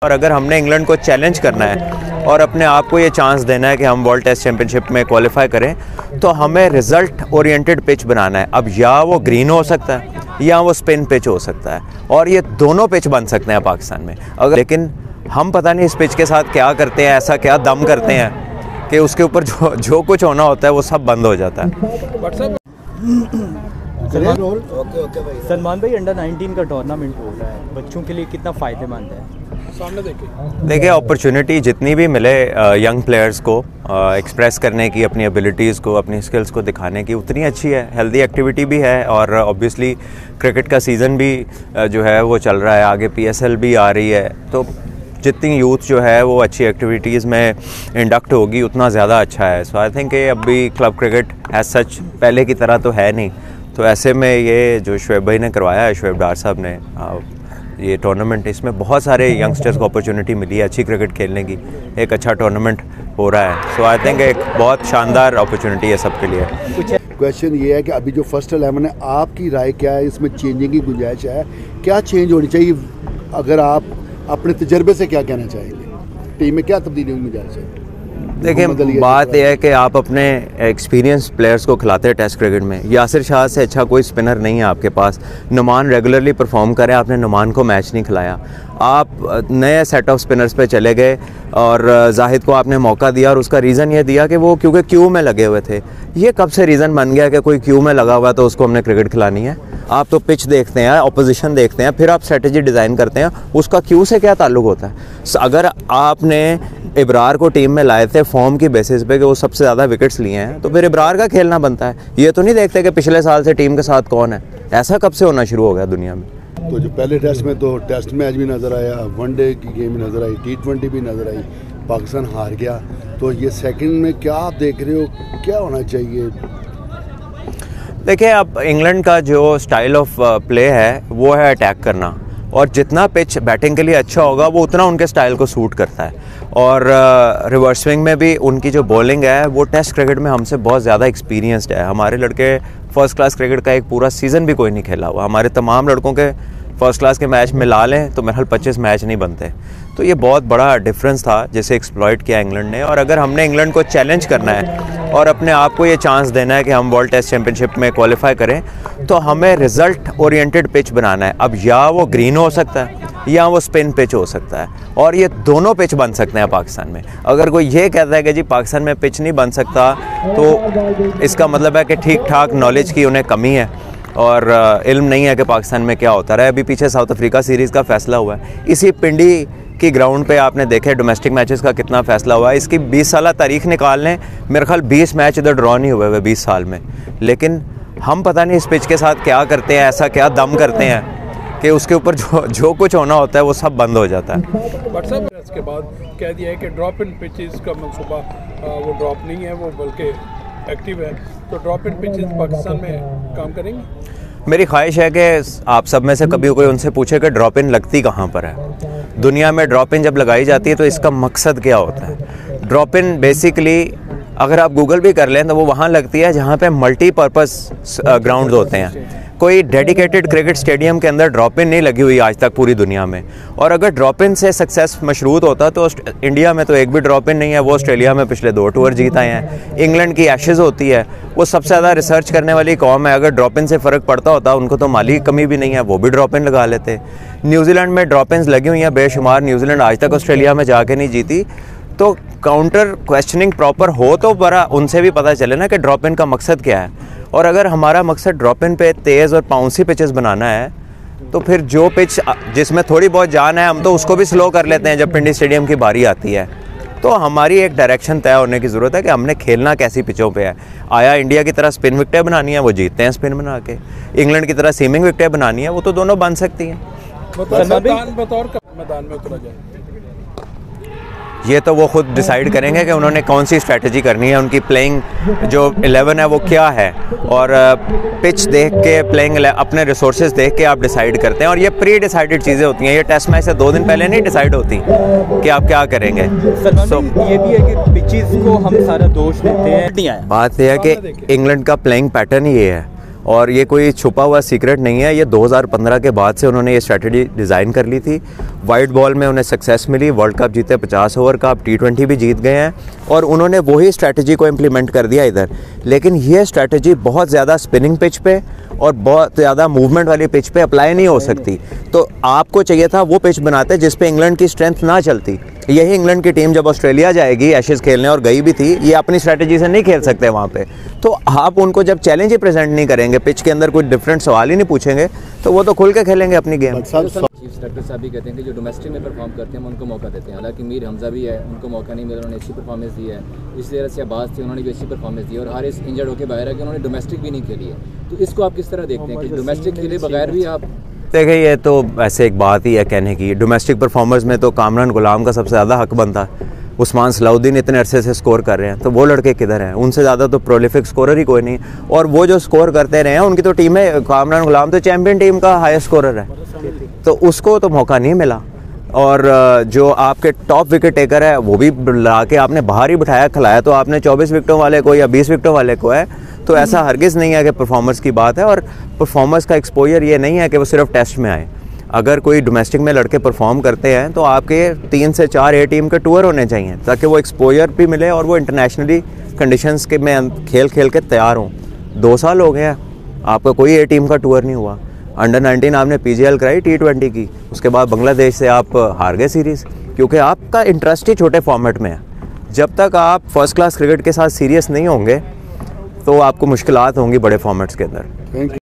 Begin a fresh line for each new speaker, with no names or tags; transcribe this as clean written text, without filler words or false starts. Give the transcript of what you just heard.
और अगर हमने इंग्लैंड को चैलेंज करना है और अपने आप को ये चांस देना है कि हम वर्ल्ड टेस्ट चैम्पियनशिप में क्वालिफाई करें, तो हमें रिज़ल्ट ओरिएंटेड पिच बनाना है। अब या वो ग्रीन हो सकता है या वो स्पिन पिच हो सकता है, और ये दोनों पिच बन सकते हैं पाकिस्तान में। अगर लेकिन हम पता नहीं इस पिच के साथ क्या करते हैं, ऐसा क्या दम करते हैं कि उसके ऊपर जो कुछ होना होता है वो सब बंद हो जाता है।
सलमान भाई, अंडर 19 का टूर्नामेंट हो रहा है, बच्चों के लिए कितना फ़ायदेमंद है? सामने
देखिए, अपॉर्चुनिटी जितनी भी मिले यंग प्लेयर्स को एक्सप्रेस करने की, अपनी एबिलिटीज़ को, अपनी स्किल्स को दिखाने की, उतनी अच्छी है। हेल्दी एक्टिविटी भी है, और ऑब्वियसली क्रिकेट का सीज़न भी जो है वो चल रहा है, आगे PSL भी आ रही है, तो जितनी यूथ जो है वो अच्छी एक्टिविटीज़ में इंडक्ट होगी उतना ज़्यादा अच्छा है। सो आई थिंक अभी क्लब क्रिकेट एज सच पहले की तरह तो है नहीं, तो ऐसे में ये जो शुएब भाई ने करवाया है, शुएब डार साहब ने, ये टूर्नामेंट, इसमें बहुत सारे यंगस्टर्स को अपॉर्चुनिटी मिली है अच्छी क्रिकेट खेलने की। एक अच्छा टूर्नामेंट हो रहा है, सो आई थिंक एक बहुत शानदार अपॉर्चुनिटी है सबके लिए।
क्वेश्चन ये है कि अभी जो फर्स्ट 11 है, आपकी राय क्या है, इसमें चेंजिंग की गुंजाइश है? क्या चेंज होनी चाहिए? अगर आप अपने तजर्बे से क्या कहना चाहेंगे, टीम में क्या तब्दीली होनी चाहिए?
देखिए, बात यह है कि आप अपने एक्सपीरियंस प्लेयर्स को खिलाते हैं टेस्ट क्रिकेट में। यासिर शाह से अच्छा कोई स्पिनर नहीं है आपके पास। नुमान रेगुलरली परफॉर्म करे, आपने नुमान को मैच नहीं खिलाया। आप नए सेट ऑफ स्पिनर्स पे चले गए और जाहिद को आपने मौका दिया, और उसका रीज़न ये दिया कि वो क्योंकि क्यू में लगे हुए थे। ये कब से रीज़न बन गया कि कोई क्यू में लगा हुआ तो उसको हमने क्रिकेट खिलानी है? आप तो पिच देखते हैं, अपोजिशन देखते हैं, फिर आप स्ट्रेटजी डिज़ाइन करते हैं, उसका क्यू से क्या ताल्लुक होता है? अगर आपने इब्रार को टीम में लाए थे फॉर्म की बेसिस पे कि वो सबसे ज़्यादा विकेट्स लिए हैं, तो फिर इब्रार का खेलना बनता है। ये तो नहीं देखते कि पिछले साल से टीम के साथ कौन है। ऐसा कब से होना शुरू हो गया दुनिया में?
तो जो पहले टेस्ट में तो टेस्ट मैच भी नज़र आया, वनडे की गेम भी नज़र आई, T20 भी नज़र आई, पाकिस्तान हार गया। तो ये सेकंड में क्या आप देख रहे हो, क्या होना चाहिए?
देखिए, अब इंग्लैंड का जो स्टाइल ऑफ प्ले है वो है अटैक करना, और जितना पिच बैटिंग के लिए अच्छा होगा वो उतना उनके स्टाइल को सूट करता है। और रिवर्स स्विंग में भी उनकी जो बॉलिंग है वो टेस्ट क्रिकेट में हमसे बहुत ज़्यादा एक्सपीरियंस्ड है। हमारे लड़के फर्स्ट क्लास क्रिकेट का एक पूरा सीज़न भी कोई नहीं खेला हुआ। हमारे तमाम लड़कों के फर्स्ट क्लास के मैच मिला लें तो मेरे ख्याल 25 मैच नहीं बनते। तो ये बहुत बड़ा डिफरेंस था जिसे एक्सप्लॉइट किया इंग्लैंड ने। और अगर हमने इंग्लैंड को चैलेंज करना है और अपने आप को ये चांस देना है कि हम वर्ल्ड टेस्ट चैम्पियनशिप में क्वालिफाई करें, तो हमें रिज़ल्ट ओरिएंटेड पिच बनाना है। अब या वो ग्रीन हो सकता है या वो स्पिन पिच हो सकता है, और ये दोनों पिच बन सकते हैं पाकिस्तान में। अगर कोई ये कहता है कि जी पाकिस्तान में पिच नहीं बन सकता, तो इसका मतलब है कि ठीक ठाक नॉलेज की उन्हें कमी है और इल्म नहीं है कि पाकिस्तान में क्या होता रहा है। अभी पीछे साउथ अफ्रीका सीरीज़ का फ़ैसला हुआ है, इसी पिंडी की ग्राउंड पे आपने देखे डोमेस्टिक मैचेस का कितना फ़ैसला हुआ है। इसकी 20 साल तारीख निकाल लें, मेरे ख्याल 20 मैच इधर ड्रॉ नहीं हुए 20 साल में। लेकिन हम पता नहीं इस पिच के साथ क्या करते हैं, ऐसा क्या दम करते हैं कि उसके ऊपर जो कुछ होना होता है वो सब बंद हो जाता है।
बट साहब, इसके बाद कह दिया है कि ड्रॉप इन पिचेस का मनसूबा वो ड्रॉप नहीं है, वो बल्कि एक्टिव है। तो ड्रॉप इन पिचेस पाकिस्तान में काम करेंगे?
मेरी ख्वाहिश है कि आप सब में से कभी कोई उनसे पूछे कि ड्रॉप इन लगती कहाँ पर है। दुनिया में ड्रॉप इन जब लगाई जाती है तो इसका मकसद क्या होता है? ड्रॉप इन बेसिकली अगर आप गूगल भी कर लें तो वो वहाँ लगती है जहाँ पे मल्टीपर्पज़ ग्राउंड्स होते हैं। कोई डेडिकेटेड क्रिकेट स्टेडियम के अंदर ड्रॉप इन नहीं लगी हुई आज तक पूरी दुनिया में। और अगर ड्रॉप इन से सक्सेस मशरूत होता तो इंडिया में तो एक भी ड्रॉप इन नहीं है। वो ऑस्ट्रेलिया में पिछले 2 टूर जीत आए हैं। इंग्लैंड की एशेज़ होती है, वो सबसे ज़्यादा रिसर्च करने वाली कौम है। अगर ड्रॉप इन से फ़र्क पड़ता होता, उनको तो माली कमी भी नहीं है, वो भी ड्रॉप इन लगा लेते। न्यूजीलैंड में ड्रॉप इन्स लगी हुई हैं बेशुमार। न्यूजीलैंड आज तक ऑस्ट्रेलिया में जाके नहीं जीती। तो काउंटर क्वेश्चनिंग प्रॉपर हो तो बड़ा उनसे भी पता चले ना कि ड्रॉप इन का मकसद क्या है। और अगर हमारा मकसद ड्रॉप इन पे तेज़ और बाउंसी पिचेस बनाना है, तो फिर जो पिच जिसमें थोड़ी बहुत जान है हम तो उसको भी स्लो कर लेते हैं जब पिंडी स्टेडियम की बारी आती है। तो हमारी एक डायरेक्शन तय होने की ज़रूरत है कि हमने खेलना कैसी पिचों पे है। आया इंडिया की तरह स्पिन विकेटें बनानी है, वो जीतते हैं स्पिन बना के। इंग्लैंड की तरह सीमिंग विकेटें बनानी है, वो तो दोनों बन सकती हैं।
बतौर मैदान में उतरा जाए,
ये तो वो खुद डिसाइड करेंगे कि उन्होंने कौन सी स्ट्रैटेजी करनी है। उनकी प्लेइंग जो 11 है वो क्या है, और पिच देख के प्लेइंग अपने रिसोर्सेज देख के आप डिसाइड करते हैं। और ये प्री डिसाइडेड चीज़ें होती हैं, ये टेस्ट मैच से 2 दिन पहले नहीं डिसाइड होती कि आप क्या करेंगे।
ये भी है कि पिचेस को हम सारा दोष देते हैं।
बात यह है कि इंग्लैंड का प्लेइंग पैटर्न ये है, और ये कोई छुपा हुआ सीक्रेट नहीं है, ये 2015 के बाद से उन्होंने ये स्ट्रैटेजी डिज़ाइन कर ली थी। वाइट बॉल में उन्हें सक्सेस मिली, वर्ल्ड कप जीते 50 ओवर का, अब T20 भी जीत गए हैं और उन्होंने वही स्ट्रैटेजी को इम्प्लीमेंट कर दिया इधर। लेकिन ये स्ट्रैटेजी बहुत ज़्यादा स्पिनिंग पिच पे और बहुत ज़्यादा मूवमेंट वाली पिच पे अप्लाई नहीं हो सकती। तो आपको चाहिए था वो पिच बनाते जिस पे इंग्लैंड की स्ट्रेंथ ना चलती। यही इंग्लैंड की टीम जब ऑस्ट्रेलिया जाएगी एशेज़ खेलने, और गई भी थी, ये अपनी स्ट्रैटेजी से नहीं खेल सकते वहाँ पे। तो आप उनको जब चैलेंज ही प्रेजेंट नहीं करेंगे, पिच के अंदर कोई डिफरेंट सवाल ही नहीं पूछेंगे, तो वो तो खुल के खेलेंगे अपनी गेम।
चीफ सेलेक्टर साहब भी कहते हैं कि जो डोमेस्टिक में परफॉर्म करते हैं हम उनको मौका देते हैं। हालांकि मीर हमजा भी है, उनको मौका नहीं मिला, उन्होंने अच्छी परफॉर्मेंस दी है। इस तरह से आबाज थी, उन्होंने भी अच्छी परफॉर्मेंस दी और हारिस इंजर्ड होकर बाहर है कि उन्होंने डोमेस्टिक भी नहीं खेली है। तो इसको आप किस तरह देखते हैं कि डोमेस्टिक खेले बगैर भी आप?
देखिए, ये तो ऐसे एक बात ही है कहने की। डोमेस्टिक परफॉर्मर्स में तो कामरान गुलाम का सबसे ज़्यादा हक बनता है। उस्मान सलाउद्दीन इतने अरसे से स्कोर कर रहे हैं, तो वो लड़के किधर हैं? उनसे ज़्यादा तो प्रोलिफिक स्कोरर ही कोई नहीं। और वो जो स्कोर करते रहे हैं, उनकी तो टीम है, कामरान गुलाम तो चैम्पियन टीम का हाईएस्ट स्कोरर है, तो उसको तो मौका नहीं मिला। और जो आपके टॉप विकेट टेकर है वो भी ला के आपने बाहर ही बिठाया, खिलाया तो आपने 24 विकेटों वाले को या 20 विकेटों वाले को है। तो ऐसा हरगिज़ नहीं है कि परफॉर्मेंस की बात है, और परफॉर्मेंस का एक्सपोजर ये नहीं है कि वो सिर्फ टेस्ट में आए। अगर कोई डोमेस्टिक में लड़के परफॉर्म करते हैं तो आपके 3 से 4 ए टीम के टूर होने चाहिए, ताकि वो एक्सपोजर भी मिले और वो इंटरनेशनली कंडीशंस के में खेल के तैयार हों। 2 साल हो गए हैं, आपका कोई ए टीम का टूर नहीं हुआ। अंडर 19 आपने PGL कराई T20 की, उसके बाद बांग्लादेश से आप हार गए सीरीज़, क्योंकि आपका इंटरेस्ट ही छोटे फॉर्मेट में है। जब तक आप फर्स्ट क्लास क्रिकेट के साथ सीरियस नहीं होंगे तो आपको मुश्किलात होंगी बड़े फॉर्मेट्स के अंदर।
Thank you.